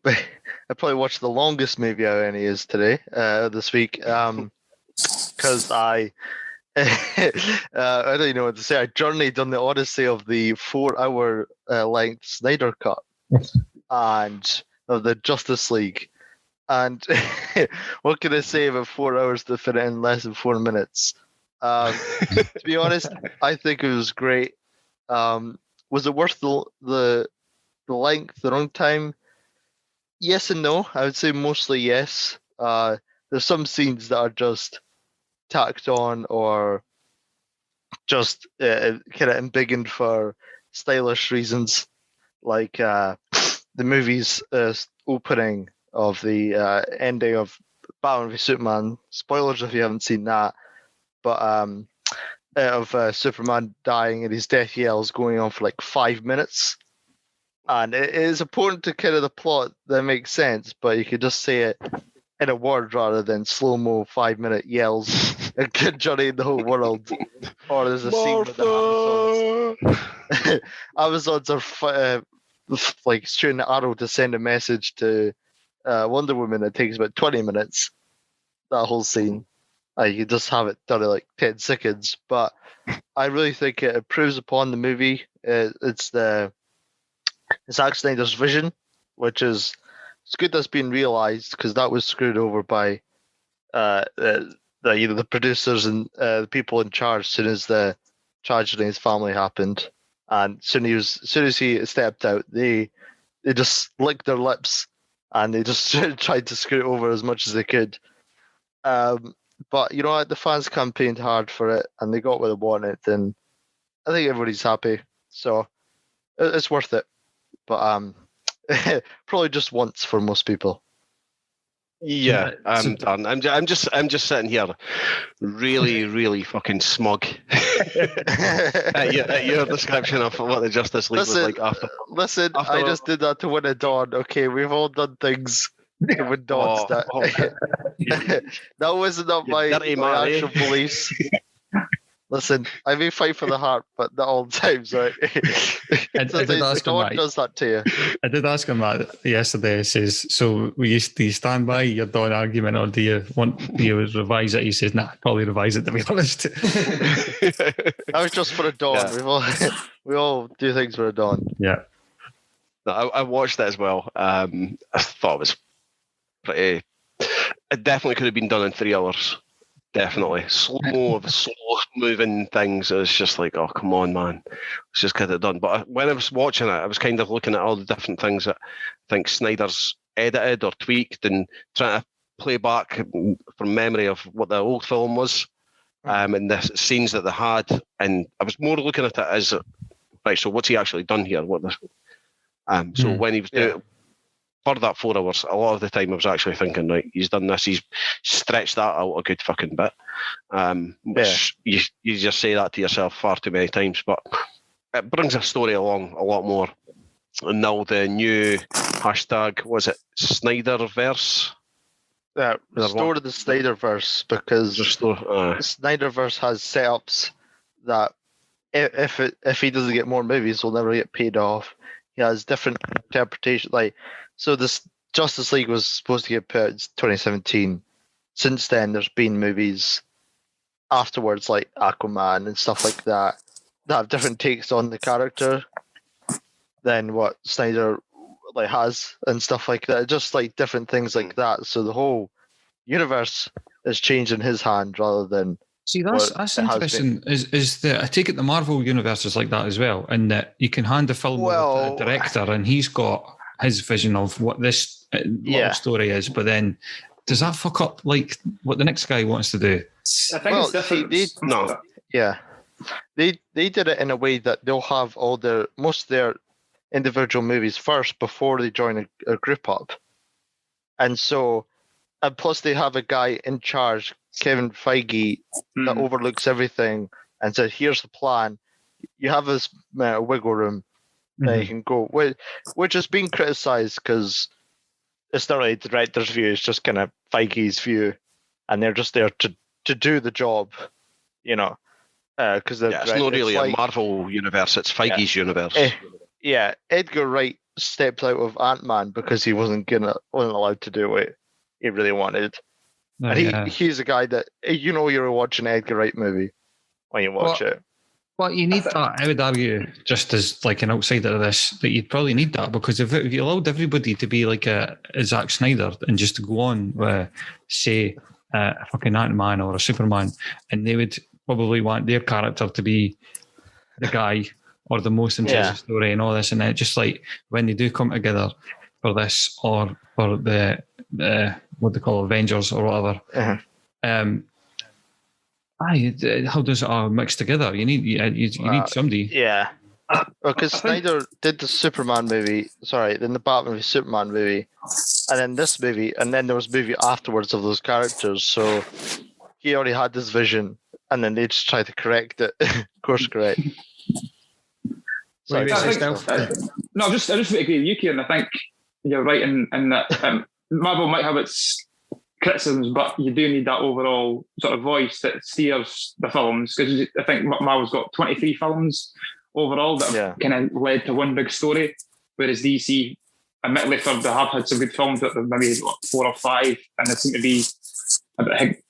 I probably watched the longest movie out of any is today, this week, because I don't even know what to say. I journeyed on the odyssey of the 4-hour length Snyder Cut and of the Justice League. And what can I say about 4 hours to fit it in less than 4 minutes? To be honest, I think it was great. Was it worth the length, the runtime? Yes and no. I would say mostly yes. There's some scenes that are just tacked on or just kind of embiggened for stylish reasons, like the movie's opening of the ending of Batman v Superman. Spoilers if you haven't seen that, but of Superman dying and his death yells going on for like 5 minutes. And it is important to kind of the plot that makes sense, but you could just say it in a word rather than slow-mo 5-minute yells and conjuring the whole world. Or there's a scene with the Amazons are like shooting an arrow to send a message to Wonder Woman. It takes about 20 minutes, that whole scene. You could just have it done in like 10 seconds. But I really think it improves upon the movie. It's Zack Snyder's vision, which is it's good that's been realized because that was screwed over by the producers and the people in charge as soon as the tragedy in his family happened. And as soon as he stepped out, they just licked their lips and they just tried to screw it over as much as they could. But you know what? The fans campaigned hard for it and they got what they wanted, and I think everybody's happy. So it's worth it. But probably just once for most people. Yeah, Darren. I'm just sitting here, really, really fucking smug at your description of what the Justice League was like after. Listen, I just did that to win a Dawn. Okay, we've all done things to win Dawns. That wasn't my actual beliefs. Listen, I may fight for the heart, but not all the times, right? I did ask him that. Does that to you? I did ask him that yesterday. He says, "So, do you stand by your Dawn argument, or do you revise it?" He says, "Nah, I'd probably revise it, to be honest." I was just for a Dawn. Yeah. We all do things for a Dawn. Yeah. No, I watched that as well. I thought it was pretty. It definitely could have been done in 3 hours. Definitely. Slow moving things. It was just like, oh, come on, man. Let's just get it done. But when I was watching it, I was kind of looking at all the different things that I think Snyder's edited or tweaked and trying to play back from memory of what the old film was and the scenes that they had. And I was more looking at it as, right, so what's he actually done here? So when he was doing for that 4 hours, a lot of the time I was actually thinking, right, he's done this, he's stretched that out a good fucking bit. Which you just say that to yourself far too many times, but it brings a story along a lot more. And now the new hashtag, was it Snyderverse? Yeah, restore the Snyderverse, because the Snyderverse has setups that if he doesn't get more movies, will never get paid off. He has different interpretations, so this Justice League was supposed to get put out in 2017. Since then, there's been movies afterwards, like Aquaman and stuff like that have different takes on the character than what Snyder has and stuff like that. Just like different things like that. So the whole universe is changed in his hand rather than. See, that's interesting. Is that I take it the Marvel universe is like that as well, and that you can hand the film over to a director and he's got his vision of what this little story is, but then does that fuck up like what the next guy wants to do? I think it's different. They did it in a way that they'll have most of their individual movies first before they join a group up, and plus they have a guy in charge, Kevin Feige, that overlooks everything and said, "Here's the plan. You have this wiggle room." You can go, which has been criticised because it's not really the director's view, it's just kind of Feige's view, and they're just there to do the job, because it's not really a Marvel universe, it's Feige's universe. Edgar Wright stepped out of Ant-Man because he wasn't allowed to do what he really wanted. And he's a guy that you're watching an Edgar Wright movie when you watch it. Well, you need that. I would argue, just as like an outsider of this, that you'd probably need that, because if you allowed everybody to be like a Zack Snyder and just to go on with, say, a fucking Ant-Man or a Superman, and they would probably want their character to be the guy or the most interesting story and all this, and then just like when they do come together for this or for the what they call Avengers or whatever. How does it all mix together? You need somebody. Yeah. Because Snyder did the Superman movie, then the Batman v Superman movie, and then this movie, and then there was a movie afterwards of those characters. So he already had this vision, and then they just tried to correct it. Course correct. No, I just agree with you, Kieran. I think you're right in that Marvel might have its criticisms, but you do need that overall sort of voice that steers the films, because I think Marvel's got 23 films overall that have kind of led to one big story, whereas DC, admittedly, they have had some good films, but maybe 4 or 5, and they seem to be a bit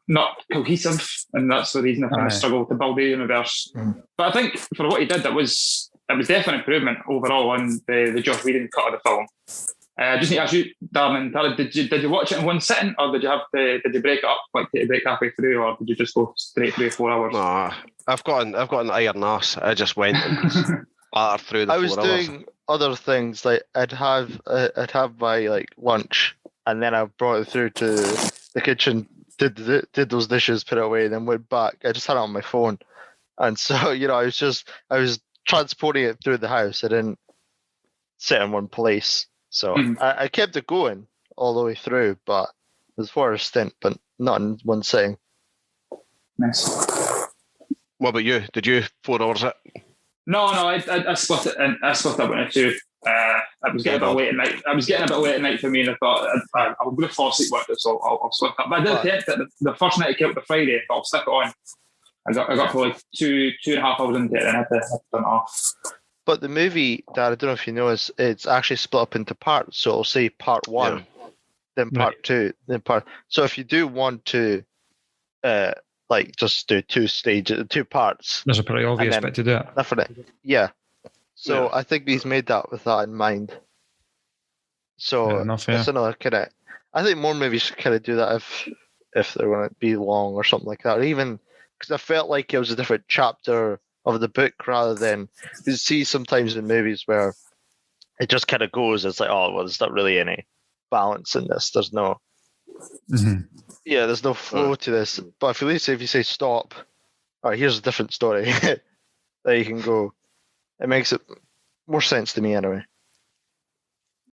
not cohesive, and that's the reason I kind of struggle to build the universe. But I think for what he did, it was definitely an improvement overall on the Joss Whedon cut of the film. Just need to ask you, Darren and Tarig, did you watch it in one sitting, or did you break it up, like take a break halfway through, or did you just go straight through 4 hours? No, I've got an iron ass. I just went and battered through the 4 hours. I was doing other things, like I'd have my like lunch, and then I brought it through to the kitchen, did those dishes, put it away, then went back. I just had it on my phone, and so I was transporting it through the house. I didn't sit in one place. So I kept it going all the way through, but it was for a stint, but not in one sitting. Nice. What about you? Did you 4 hours it? No, I split it. I split it into 2. I was getting a bit late at night. For me, and I thought I'm going to fall asleep with it, so I'll split it. But I did attempt it. The first night I came up the Friday, I thought I'll stick it on. I got for like 2.5 hours into it, and I had to turn it off. But the movie, Dad, I don't know if you know, it's actually split up into parts. So it'll say part 1, then part 2, then part. So if you do want to, like, just do 2 stages, 2 parts. There's a pretty obvious bit to do it. Definitely, yeah. So I think he's made that with that in mind. So it's another kind of. I think more movies should kind of do that if they're going to be long or something like that, or even because I felt like it was a different chapter of the book rather than you see sometimes in movies where it just kind of goes. It's like, oh well, there's not really any balance in this. There's no, there's no flow to this. But if you say stop, all right, here's a different story, there you can go. It makes it more sense to me anyway.